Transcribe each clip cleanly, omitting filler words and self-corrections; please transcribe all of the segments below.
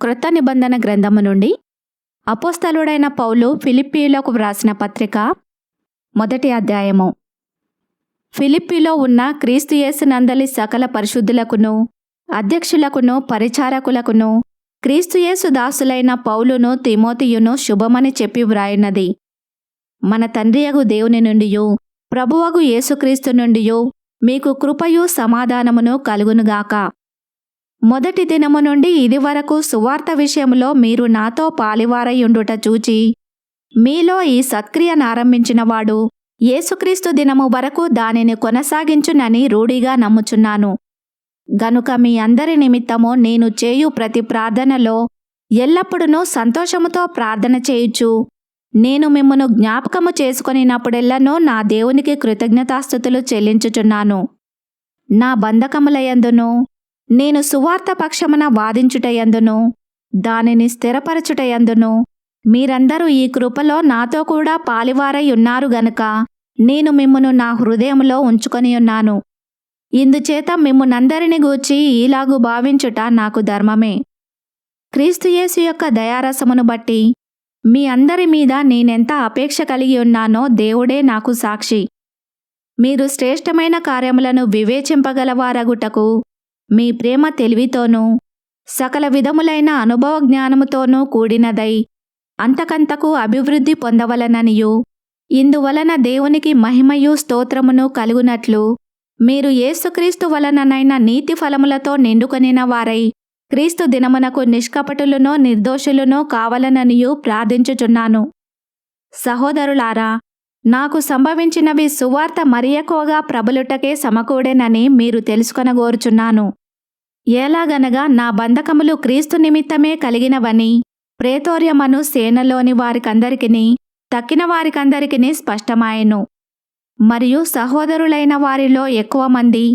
క్రొత్త నిబంధన గ్రంథము నుండి అపోస్తలుడైన పౌలు ఫిలిప్పీయులకు వ్రాసిన పత్రిక మొదటి అధ్యాయము. ఫిలిప్పీలో ఉన్న క్రీస్తు యేసునందలి సకల పరిశుద్ధులకును అధ్యక్షులకును పరిచారకులకును క్రీస్తు యేసు దాసులైన పౌలును తిమోతియును శుభమని చెప్పి వ్రాయున్నది. మన తండ్రియగు దేవుని నుండియు ప్రభువగు యేసుక్రీస్తు నుండియు మీకు కృపయు సమాధానమును కలుగునుగాక. మొదటి దినము నుండి ఇదివరకు సువార్త విషయంలో మీరు నాతో పాలివారయుండుట చూచి మీలో ఈ సత్క్రియనారంభించినవాడు యేసుక్రీస్తు దినము వరకు దానిని కొనసాగించునని రూఢిగా నమ్ముచున్నాను. గనుక మీ అందరి నిమిత్తము నేను చేయు ప్రతి ప్రార్థనలో ఎల్లప్పుడూ సంతోషముతో ప్రార్థన చేయుచు నేను మిమ్మును జ్ఞాపకము చేసుకొనినప్పుడెల్లనూ నా దేవునికి కృతజ్ఞతాస్తుతులు చెల్లించుచున్నాను. నా బంధకములయందును నేను సువార్త పక్షమున వాదించుటయందును దానిని స్థిరపరచుటయందును మీరందరూ ఈ కృపలో నాతో కూడా పాలివారై ఉన్నారు గనుక నేను మిమ్మును నా హృదయములో ఉంచుకొనియున్నాను. ఇందుచేత మిమ్మునందరిని గూర్చి ఈలాగు భావించుట నాకు ధర్మమే. క్రీస్తు యేసు యొక్క దయారసమును బట్టి మీ అందరి మీద నేనెంత అపేక్ష కలిగి ఉన్నానో దేవుడే నాకు సాక్షి. మీరు శ్రేష్టమైన కార్యములను వివేచింపగలవారగుటకు మీ ప్రేమ తెలివితోనూ సకల విధములైన అనుభవ జ్ఞానముతోనూ కూడినదై అంతకంతకు అభివృద్ధి పొందవలననియు ఇందువలన దేవునికి మహిమయు స్తోత్రమును కలుగునట్లు మీరు యేసుక్రీస్తు వలననైన నీతి ఫలములతో నిండుకొనిన వారై క్రీస్తు దినమునకు నిష్కపటులునో నిర్దోషులునో కావలననియు ప్రార్థించుచున్నాను. సహోదరులారా, నాకు సంభవించినవి సువార్త మరి ఎక్కువగా ప్రబలుటకే సమకూడేనని మీరు తెలుసుకొనగోరుచున్నాను. ఎలాగనగా నా బంధకములు క్రీస్తు నిమిత్తమే కలిగినవని ప్రేతోర్యమను సేనలోని వారికందరికిని తక్కిన వారికందరికిని స్పష్టమాయెను. మరియు సహోదరులైన వారిలో ఎక్కువ మంది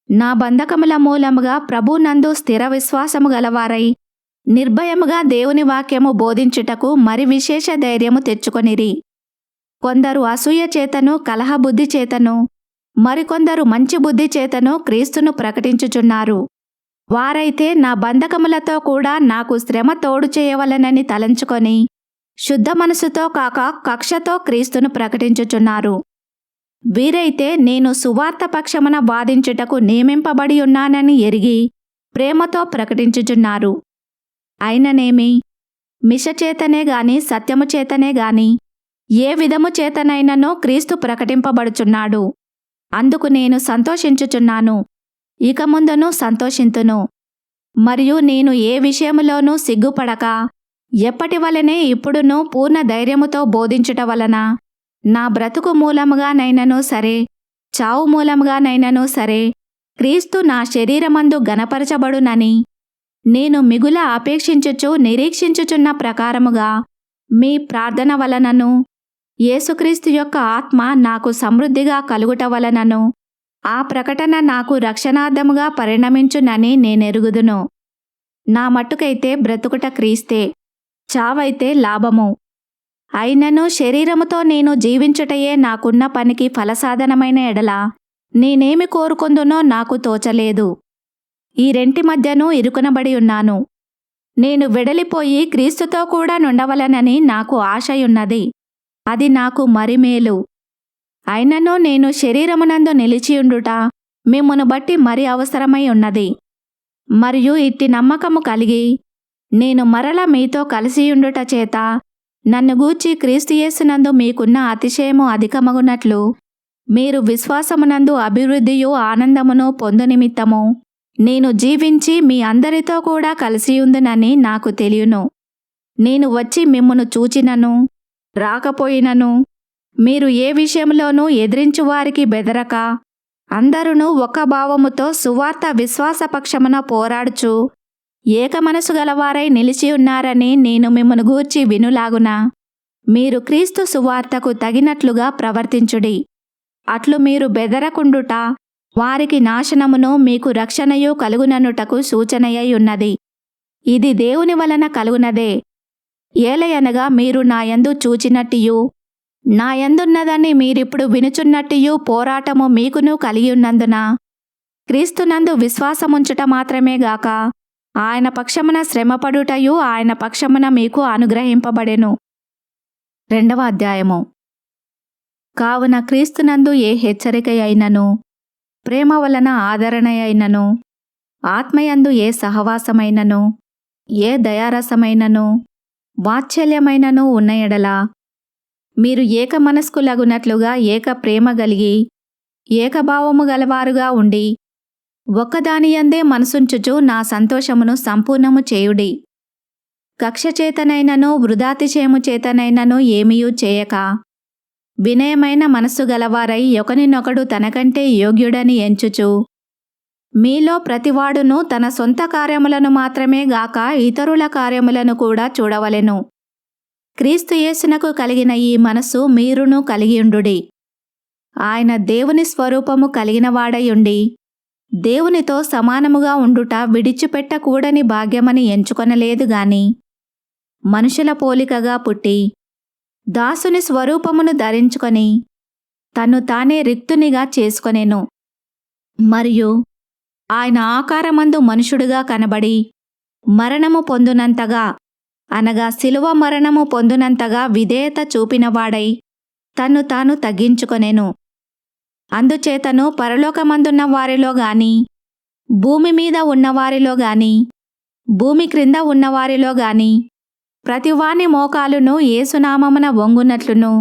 నా బంధకముల మూలముగా ప్రభునందు స్థిర విశ్వాసము గలవారై నిర్భయముగా దేవుని వాక్యము బోధించుటకు మరి విశేష ధైర్యము తెచ్చుకొనిరి. కొందరు అసూయ చేతను కలహబుద్ధి చేతను మరికొందరు మంచి బుద్ధి చేతను క్రీస్తును ప్రకటించుచున్నారు. వారైతే నా బంధకములతో కూడా నాకు శ్రమ తోడు చేయవలనని తలంచుకొని శుద్ధ మనసుతో కాక కక్షతో క్రీస్తును ప్రకటించుచున్నారు. వీరైతే నేను సువార్త పక్షమున వాదించుటకు నియమింపబడి ఉన్నానని ఎరిగి ప్రేమతో ప్రకటించుచున్నారు. అయిననేమి మిషచేతనే గాని సత్యము చేతనే గాని ఏ విధము చేతనైనను క్రీస్తు ప్రకటింపబడుచున్నాడు. అందుకు నేను సంతోషించుచున్నాను, ఇక ముందును సంతోషింతును. మరియు నేను ఏ విషయములోనూ సిగ్గుపడక ఎప్పటి వలనే ఇప్పుడును పూర్ణ ధైర్యముతో బోధించుట వలన నా బ్రతుకు మూలముగానైనను సరే చావు మూలముగానైనను సరే క్రీస్తు నా శరీరమందు గణపరచబడునని నేను మిగుల అపేక్షించుచు నిరీక్షించుచున్న ప్రకారముగా మీ ప్రార్థన వలనను యేసుక్రీస్తు యొక్క ఆత్మ నాకు సమృద్ధిగా కలుగుట వలనను ఆ ప్రకటన నాకు రక్షణార్థముగా పరిణమించునని నేనెరుగుదును. నా మట్టుకైతే బ్రతుకుట క్రీస్తే, చావైతే లాభము. అయినను శరీరముతో నేను జీవించుటయే నాకున్న పనికి ఫలసాధనమైన ఎడల నేనేమి కోరుకొందునో నాకు తోచలేదు. ఈ రెంటి మధ్యను ఇరుకునబడి ఉన్నాను. నేను వెడలిపోయి క్రీస్తుతో కూడా నుండవలనని నాకు ఆశయున్నది. అది నాకు మరి మేలు. అయినను నేను శరీరమునందు నిలిచియుండుట మిమ్మును బట్టి మరి అవసరమై ఉన్నది. మరియు ఇట్టి నమ్మకము కలిగి నేను మరల మీతో కలిసియుండుట చేత నన్ను గూర్చి క్రీస్తు యేసునందు మీకున్న అతిశయము అధికమగునట్లు మీరు విశ్వాసమునందు అభివృద్ధియు ఆనందమును పొందు నిమిత్తము నేను జీవించి మీ అందరితో కూడా కలిసియుందునని నాకు తెలియను. నేను వచ్చి మిమ్మును చూచినను రాకపోయినను మీరు ఏ విషయంలోనూ ఎదిరించు వారికి బెదరక అందరును ఒక భావముతో సువార్త విశ్వాసపక్షమున పోరాడుచు ఏక మనసు గలవారై నిలిచి ఉన్నారని నేను మిమ్మును గూర్చి వినులాగున మీరు క్రీస్తు సువార్తకు తగినట్లుగా ప్రవర్తించుడి. అట్లు మీరు బెదరకుండుట వారికి నాశనమును మీకు రక్షణయు కలుగుననుటకు సూచనయై ఉన్నది. ఇది దేవుని వలన కలుగునదే. ఏలయనగా మీరు నాయందు చూచినట్టియు నాయందున్నదని మీరిప్పుడు వినుచున్నట్టియు పోరాటము మీకును కలిగియున్నందున క్రీస్తునందు విశ్వాసముంచుట మాత్రమే గాక ఆయన పక్షమున శ్రమపడుటయు ఆయన పక్షమున మీకు అనుగ్రహింపబడెను. 2వ అధ్యాయము. కావున క్రీస్తునందు ఏ హెచ్చరిక అయినను, ప్రేమ వలన ఆదరణ అయినను, ఆత్మయందు ఏ సహవాసమైనను, ఏ దయారసమైనను, వాత్సల్యమైనను ఉన్న ఎడల మీరు ఏక మనస్కులగునట్లుగా ఏక ప్రేమ కలిగి ఏకభావము గలవారుగా ఉండి ఒక్కదానియందే మనసుంచుచు నా సంతోషమును సంపూర్ణము చేయుడి. కక్ష చేతనైనను వృధాతిశయము చేతనైనను ఏమీయూ చేయక వినయమైన మనస్సు గలవారై ఒకనినొకడు తనకంటే యోగ్యుడని ఎంచుచు మీలో ప్రతివాడును తన సొంత కార్యములను మాత్రమే గాక ఇతరుల కార్యములను కూడా చూడవలెను. క్రీస్తు యేసునకు కలిగిన ఈ మనస్సు మీరును కలిగియుండుడి. ఆయన దేవుని స్వరూపము కలిగినవాడయుండి దేవునితో సమానముగా ఉండుట విడిచిపెట్టకూడని భాగ్యమని ఎంచుకొనలేదు గాని మనుషుల పోలికగా పుట్టి దాసుని స్వరూపమును ధరించుకొని తన్ను తానే రిక్తునిగా చేసుకొనెను. మరియు ఆయన ఆకారమందు మనుషుడుగా కనబడి మరణము పొందునంతగా అనగా శిలువ మరణము పొందునంతగా విధేయత చూపినవాడై తన్ను తాను తగ్గించుకొనెను. అందుచేతను పరలోకమందున్న వారిలో గాని భూమి మీద ఉన్నవారిలో గాని భూమి క్రింద ఉన్నవారిలో గాని ప్రతివాని మోకాలును యేసునామమున వంగునట్లును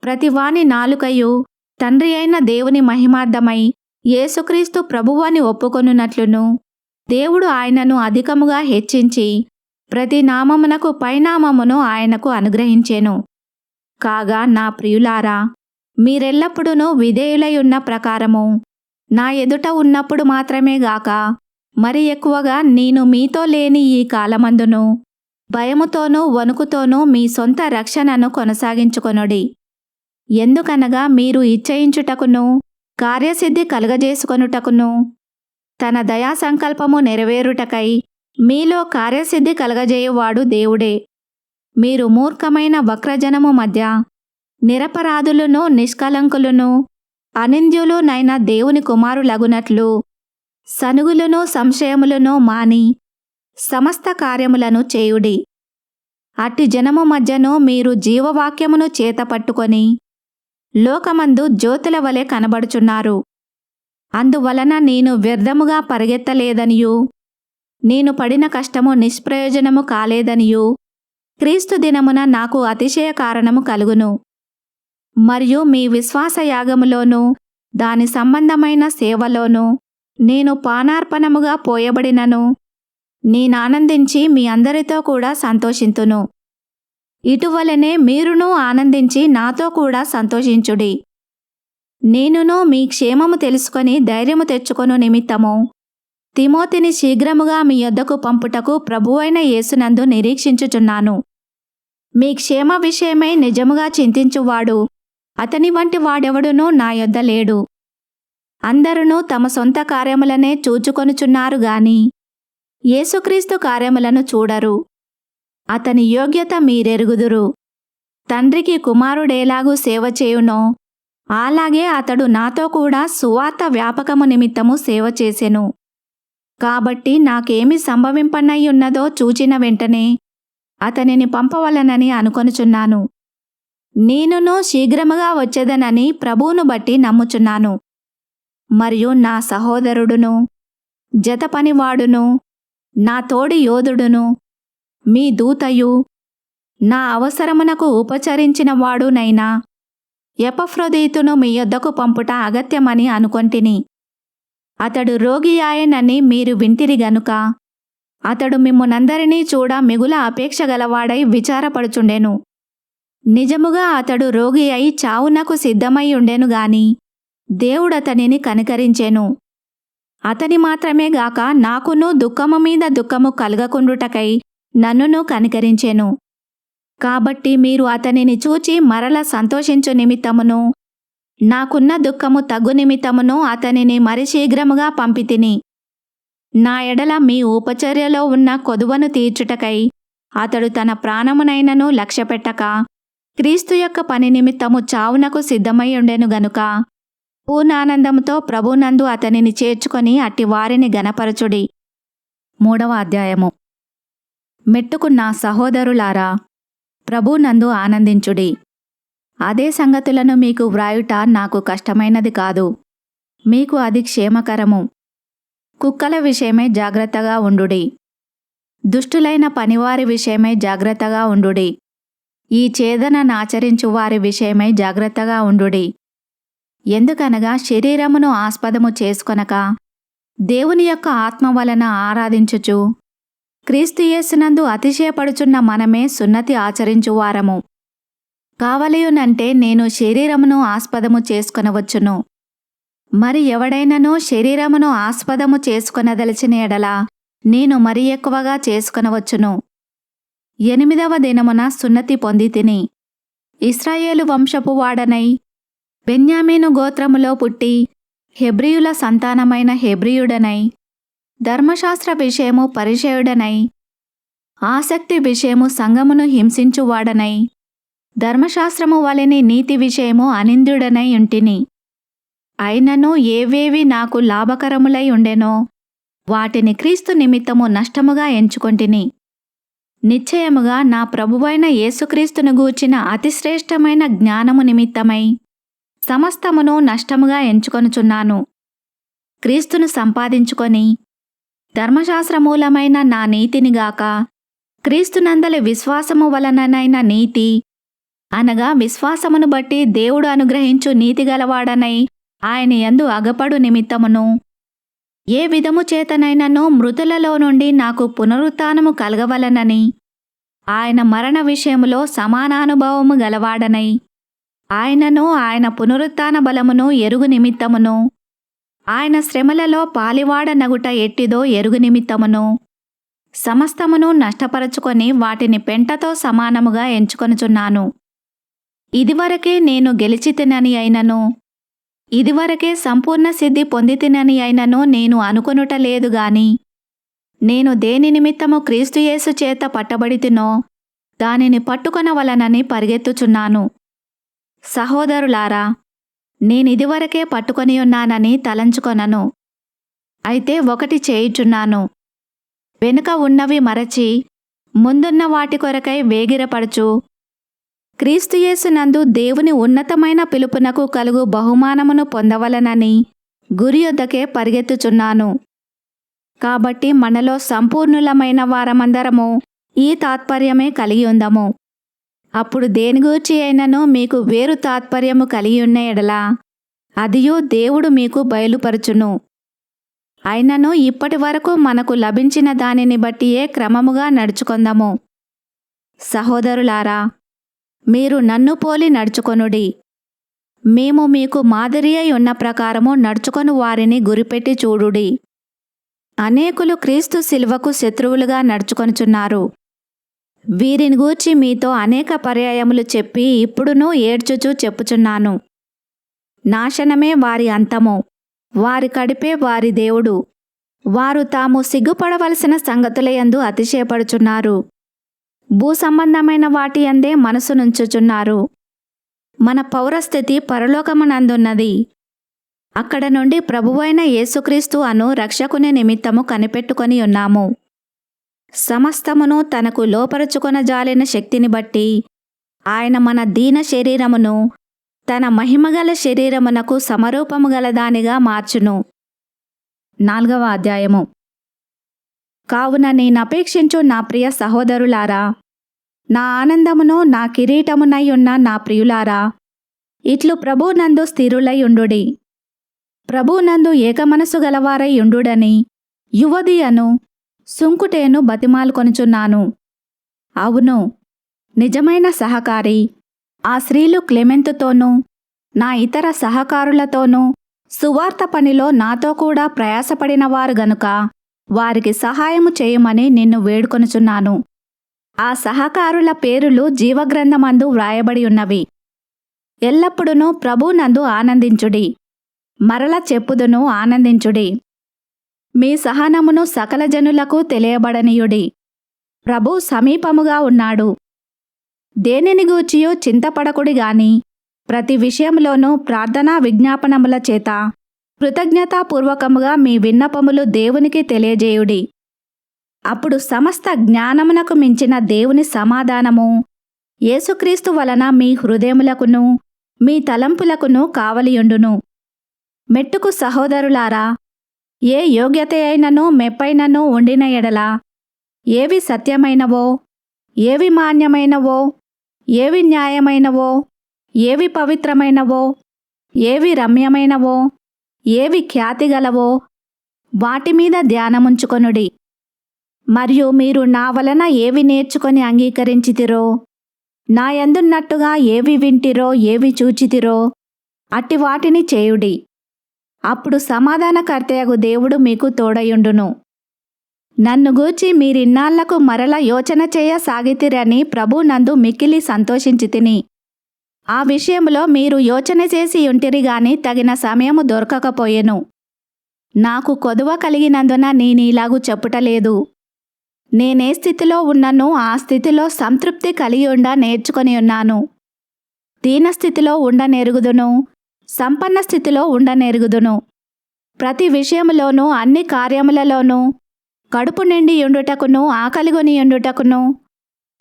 ప్రతివాని నాలుకయు తండ్రి అయిన దేవుని మహిమార్థమై యేసుక్రీస్తు ప్రభువని ఒప్పుకొనున్నట్లును దేవుడు ఆయనను అధికముగా హెచ్చించి ప్రతి నామమునకు పైనామమును ఆయనకు అనుగ్రహించెను. కాగా నా ప్రియులారా, మీరెల్లప్పుడూ విధేయులై ఉన్న ప్రకారము నా ఎదుట ఉన్నప్పుడు మాత్రమే గాక మరి ఎక్కువగా నేను మీతో లేని ఈ కాలమందును భయముతోనూ వణుకుతోనూ మీ సొంత రక్షణను కొనసాగించుకొనుడి. ఎందుకనగా మీరు ఇచ్చయించుటకును కార్యసిద్ధి కలుగజేసుకొనుటకును తన దయా సంకల్పము నెరవేరుటకై మీలో కార్యసిద్ధి కలగజేయువాడు దేవుడే. మీరు మూర్ఖమైన వక్రజనము మధ్య నిరపరాధులను నిష్కలంకులను అనింద్యులునైన దేవుని కుమారులగునట్లు సనుగులను సంశయములను మాని సమస్త కార్యములను చేయుడి. అట్టి జనము మధ్యను మీరు జీవవాక్యమును చేతపట్టుకొని లోకమందు జ్యోతుల వలె కనబడుచున్నారు. అందువలన నేను వ్యర్థముగా పరిగెత్తలేదనియూ నేను పడిన కష్టము నిష్ప్రయోజనము కాలేదనియూ క్రీస్తు దినమున నాకు అతిశయ కారణము కలుగును. మరియు మీ విశ్వాస యాగములోనూ దాని సంబంధమైన సేవలోనూ నేను పానార్పణముగా పోయబడినను నేనానందించి మీ అందరితో కూడా సంతోషింతును. ఇటువలనే మీరును ఆనందించి నాతో కూడా సంతోషించుడి. నేనును మీ క్షేమము తెలుసుకొని ధైర్యము తెచ్చుకొను నిమిత్తము తిమోతిని శీఘ్రముగా మీ యొద్దకు పంపుటకు ప్రభువైన యేసునందు నిరీక్షించుచున్నాను. మీ క్షేమ విషయమై నిజముగా చింతించువాడు అతని వంటి వాడెవడునూ నా యొద్ద లేడు. అందరునూ తమ సొంత కార్యములనే చూచుకొనుచున్నారు గాని యేసుక్రీస్తు కార్యములను చూడరు. అతని యోగ్యత మీరెరుగుదురు. తండ్రికి కుమారుడేలాగూ సేవ చేయునో అలాగే అతడు నాతో కూడా సువార్త వ్యాపకము నిమిత్తము సేవ చేసెను. కాబట్టి నాకేమి సంభవింపనయ్యున్నదో చూచిన వెంటనే అతనిని పంపవలనని అనుకొనుచున్నాను. నేనును శీఘ్రముగా వచ్చేదనని ప్రభువును బట్టి నమ్ముచున్నాను. మరియు నా సహోదరుడును జతపనివాడును నా తోడి యోధుడును మీ దూతయు నా అవసరమునకు ఉపచరించిన వాడునైనా ఎపఫ్రొదీతును మీ యొద్దకు పంపుట అగత్యమని అనుకొంటిని. అతడు రోగియాయనని మీరు వింటిరి గనుక అతడు మిమ్మునందరినీ చూడ మిగుల అపేక్ష గలవాడై విచారపడుచుండెను. నిజముగా అతడు రోగి అయి చావునకు సిద్ధమై ఉండెను గాని దేవుడతనిని కనికరించెను. అతని మాత్రమే గాక నాకును దుఃఖము మీద దుఃఖము కలగకుండుటకై నన్నును కనికరించెను. కాబట్టి మీరు అతనిని చూచి మరల సంతోషించు నిమిత్తమును నాకున్న దుఃఖము తగ్గు నిమిత్తమును అతనిని మరి శీఘ్రముగా పంపితిని. నా ఎడల మీ ఉపచర్యలో ఉన్న కొదువను తీర్చుటకై అతడు తన ప్రాణమునైనను లక్ష్యపెట్టక క్రీస్తు యొక్క పని నిమిత్తము చావునకు సిద్ధమై ఉండెను గనుక పూర్ణానందముతో ప్రభునందు అతనిని చేర్చుకొని అట్టి వారిని గనపరచుడి. 3వ అధ్యాయము. మెట్టుకున్న సహోదరులారా, ప్రభునందు ఆనందించుడి. అదే సంగతులను మీకు వ్రాయుట నాకు కష్టమైనది కాదు. మీకు అది క్షేమకరము. కుక్కల విషయమై జాగ్రత్తగా ఉండుడి. దుష్టులైన పనివారి విషయమై జాగ్రత్తగా ఉండుడి. ఈ ఛేదననాచరించు వారి విషయమై జాగ్రత్తగా ఉండుడి. ఎందుకనగా శరీరమును ఆస్పదము చేసుకొనక దేవుని యొక్క ఆత్మ వలన ఆరాధించుచు క్రీస్తు యేసునందు అతిశయపడుచున్న మనమే సున్నతి ఆచరించువారము. కావలియునంటే నేను శరీరమును ఆస్పదము చేసుకొనవచ్చును. మరి ఎవడైనను శరీరమును ఆస్పదము చేసుకొనదలిచిన ఎడల నేను మరి ఎక్కువగా చేసుకొనవచ్చును. 8వ దినమున సున్నతి పొందితిని. ఇశ్రాయేలు వంశపు వాడనై బెన్యామీను గోత్రములో పుట్టి హెబ్రీయుల సంతానమైన హెబ్రీయుడనై ధర్మశాస్త్ర విషయము పరిచయుడనై ఆసక్తి విషయము సంఘమును హింసించువాడనై ధర్మశాస్త్రము వలెని నీతి విషయము అనింద్యుడనై ఉంటిని. అయినను ఏవేవి నాకు లాభకరములై ఉండెనో వాటిని క్రీస్తు నిమిత్తము నష్టముగా ఎంచుకొంటిని. నిశ్చయముగా నా ప్రభువైన యేసుక్రీస్తును గూర్చిన అతిశ్రేష్టమైన జ్ఞానము నిమిత్తమై సమస్తమును నష్టముగా ఎంచుకొనుచున్నాను. క్రీస్తును సంపాదించుకొని ధర్మశాస్త్రమూలమైన నా నీతినిగాక క్రీస్తునందలి విశ్వాసము వలననైన నీతి, అనగా విశ్వాసమును బట్టి దేవుడు అనుగ్రహించు నీతిగలవాడనై ఆయన యందు అగపడు నిమిత్తమును ఏ విధము చేతనైనను మృతులలో నుండి నాకు పునరుత్థానము కలగవలనని ఆయన మరణ విషయములో సమానానుభవము గలవాడనై ఆయనను ఆయన పునరుత్థాన బలమును ఎరుగు నిమిత్తమును ఆయన శ్రమలలో పాలివాడనగుట ఎట్టిదో ఎరుగు నిమిత్తమును సమస్తమును నష్టపరచుకొని వాటిని పెంటతో సమానముగా ఎంచుకొనుచున్నాను. ఇదివరకే నేను గెలిచితినని అయినను ఇదివరకే సంపూర్ణ సిద్ధి పొందితినని అయినను నేను అనుకొనుట లేదు గాని నేను దేని నిమిత్తము క్రీస్తు యేసు చేత పట్టబడితినో దానిని పట్టుకొనవలనని పరిగెత్తుచున్నాను. సహోదరులారా, నేనిదివరకే పట్టుకొని ఉన్నానని తలంచుకొనను. అయితే ఒకటి చేయుచున్నాను, వెనుక ఉన్నవి మరచి ముందున్న వాటి కొరకై వేగిరపడుచు క్రీస్తు యేసునందు దేవుని ఉన్నతమైన పిలుపునకు కలుగు బహుమానమును పొందవలనని గురి యొద్దకే పరిగెత్తుచున్నాను. కాబట్టి మనలో సంపూర్ణులమైన వారమందరము ఈ తాత్పర్యమే కలిగి ఉందము. అప్పుడు దేని గూర్చి అయినను మీకు వేరు తాత్పర్యము కలిగి ఉన్న ఎడల అదియు దేవుడు మీకు బయలుపరచును. అయినను ఇప్పటి వరకు మనకు లభించిన దానిని బట్టియే క్రమముగా నడుచుకొందము. సహోదరులారా, మీరు నన్ను పోలి నడుచుకొనుడి. మేము మీకు మాదిరి అయి ఉన్న ప్రకారము నడుచుకొని వారిని గురిపెట్టి చూడుడి. అనేకులు క్రీస్తు శిలువకు శత్రువులుగా నడుచుకొనుచున్నారు. వీరిని గూర్చి మీతో అనేక పర్యాయములు చెప్పి ఇప్పుడునూ ఏడ్చుచూ చెప్పుచున్నాను. నాశనమే వారి అంతము, వారి కడిపే వారి దేవుడు. వారు తాము సిగ్గుపడవలసిన సంగతులయందు అతిశయపడుచున్నారు. భూసంబంధమైన వాటి యందే మనసునుంచుచున్నారు. మన పౌరస్థితి పరలోకమునందున్నది. అక్కడ నుండి ప్రభువైన యేసుక్రీస్తు అను రక్షకుని నిమిత్తము కనిపెట్టుకొని ఉన్నాము. సమస్తమును తనకు లోపరుచుకొనజాలిన శక్తిని బట్టి ఆయన మన దీన శరీరమును తన మహిమగల శరీరమునకు సమరూపము గలదానిగా మార్చును. 4వ అధ్యాయము. కావున నేనపేక్షించు నా ప్రియ సహోదరులారా, నా ఆనందమును నా కిరీటమునై ఉన్న నా ప్రియులారా, ఇట్లు ప్రభునందు స్థిరులై ఉండుడి. ప్రభునందు ఏకమనసు గలవారై ఉండుడని యువదియను సుంకుటేను బతిమాలుకొనుచున్నాను. అవును, నిజమైన సహకారి ఆ స్త్రీలు క్లెమెంతుతోనూ నా ఇతర సహకారులతోనూ సువార్త పనిలో నాతో కూడా ప్రయాసపడినవారు గనుక వారికి సహాయము చేయమని నిన్ను వేడుకొనుచున్నాను. ఆ సహకారుల పేరులు జీవగ్రంథమందు వ్రాయబడి ఉన్నవి. ఎల్లప్పుడూ ప్రభునందు ఆనందించుడి. మరల చెప్పుదును, ఆనందించుడి. మీ సహనమును సకల జనులకు తెలియబడనీయుడి. ప్రభు సమీపముగా ఉన్నాడు. దేనిని గూర్చియో చింతపడకుడి గాని ప్రతి విషయంలోనూ ప్రార్థనా విజ్ఞాపనముల చేత కృతజ్ఞతాపూర్వకముగా మీ విన్నపములు దేవునికి తెలియజేయుడి. అప్పుడు సమస్త జ్ఞానమునకు మించిన దేవుని సమాధానము యేసుక్రీస్తు వలన మీ హృదయములకును మీ తలంపులకును కావలియుండును. మెట్టుకు సహోదరులారా, ఏ యోగ్యత అయినను మెప్పైనను ఉండిన ఎడల, ఏవి సత్యమైనవో, ఏవి మాన్యమైనవో, ఏవి న్యాయమైనవో, ఏవి పవిత్రమైనవో, ఏవి రమ్యమైనవో, ఏవి ఖ్యాతిగలవో, వాటి మీద ధ్యానముంచుకొనుడి. మరియు మీరు నా వలన ఏవి నేర్చుకొని అంగీకరించితిరో, నా యందున్నట్టుగా ఏవి వింటిరో, ఏవి చూచితిరో, అట్టి వాటిని చేయుడి. అప్పుడు సమాధానకర్తయగు దేవుడు మీకు తోడయుండును. నన్ను గూర్చి మీరిన్నాళ్లకు మరల యోచన చేయ సాగితిరని ప్రభునందు మిక్కిలి సంతోషించితిని. ఆ విషయంలో మీరు యోచన చేసి ఉంటిరి గాని తగిన సమయము దొరకకపోయెను. నాకు కొదువ కలిగినందున నేనీలాగు చెప్పుటలేదు. నేనే స్థితిలో ఉన్ననో ఆ స్థితిలో సంతృప్తి కలిగియుండ నేర్చుకొని ఉన్నాను. దీనస్థితిలో ఉండనెరుగుదును, సంపన్న స్థితిలో ఉండనెరుగుదును. ప్రతి విషయములోనూ అన్ని కార్యములలోనూ కడుపు నిండి యుండుటకును, ఆకలిగొని యుండుటకును,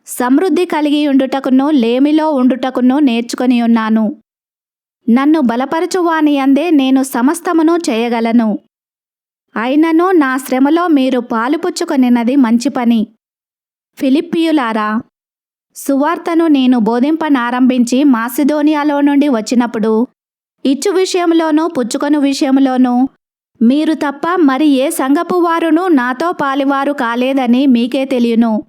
సమృద్ధి కలిగి యుండుటకును, లేమిలో ఉండుటకును నేర్చుకొని ఉన్నాను. నన్ను బలపరచువాని యందే నేను సమస్తమును చేయగలను. అయినను నా శ్రమలో మీరు పాలుపుచ్చుకొనినది మంచి పని. ఫిలిప్పీయులారా, సువార్తను నేను బోధింపనారంభించి మాసిదోనియాలో నుండి వచ్చినప్పుడు ఇచ్చు విషయంలోనూ పుచ్చుకొను విషయంలోనూ మీరు తప్ప మరి ఏ సంఘపు వారును నాతో పాలివారు కాలేదని మీకే తెలియను.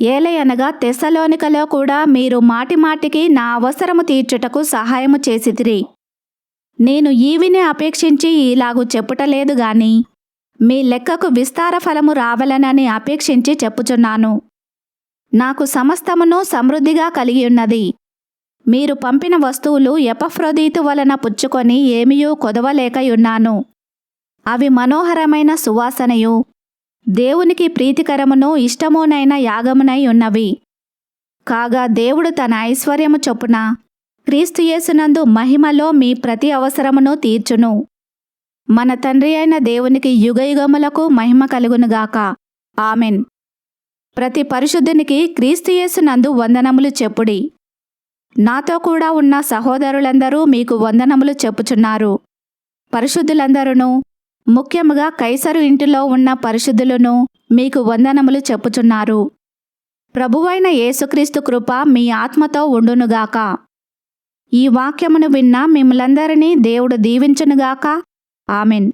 ఏలయనగా తెస్సలోనికలో కూడా మీరు మాటిమాటికి నా అవసరము తీర్చుటకు సహాయము చేసితిరి. నేను ఈవిని అపేక్షించి ఇలాగు చెప్పుటలేదు గాని మీ లెక్కకు విస్తార ఫలము రావలనని అపేక్షించి చెప్పుచున్నాను. నాకు సమస్తమును సమృద్ధిగా కలిగియున్నది. మీరు పంపిన వస్తువులు ఎపఫ్రొదీతు వలన పుచ్చుకొని ఏమియూ కొదవలేకయున్నాను. అవి మనోహరమైన సువాసనయు దేవునికి ప్రీతికరమును ఇష్టమునైన యాగమునై ఉన్నవి. కాగా దేవుడు తన ఐశ్వర్యము చొప్పున క్రీస్తు యేసునందు మహిమలో మీ ప్రతి అవసరమును తీర్చును. మన తండ్రి అయిన దేవునికి యుగయుగములకు మహిమ కలుగునుగాక. ఆమెన్. ప్రతి పరిశుద్ధునికి క్రీస్తు యేసునందు వందనములు చెప్పుడి. నాతో కూడా ఉన్న సహోదరులందరూ మీకు వందనములు చెప్పుచున్నారు. పరిశుద్ధులందరూ, ముఖ్యముగా కైసరు ఇంటిలో ఉన్న పరిశుద్ధులను మీకు వందనములు చెప్పుచున్నారు. ప్రభువైన యేసుక్రీస్తు కృప మీ ఆత్మతో ఉండునుగాక. ఈ వాక్యమును విన్న మిమ్మలందరినీ దేవుడు దీవించునుగాక. ఆమెన్.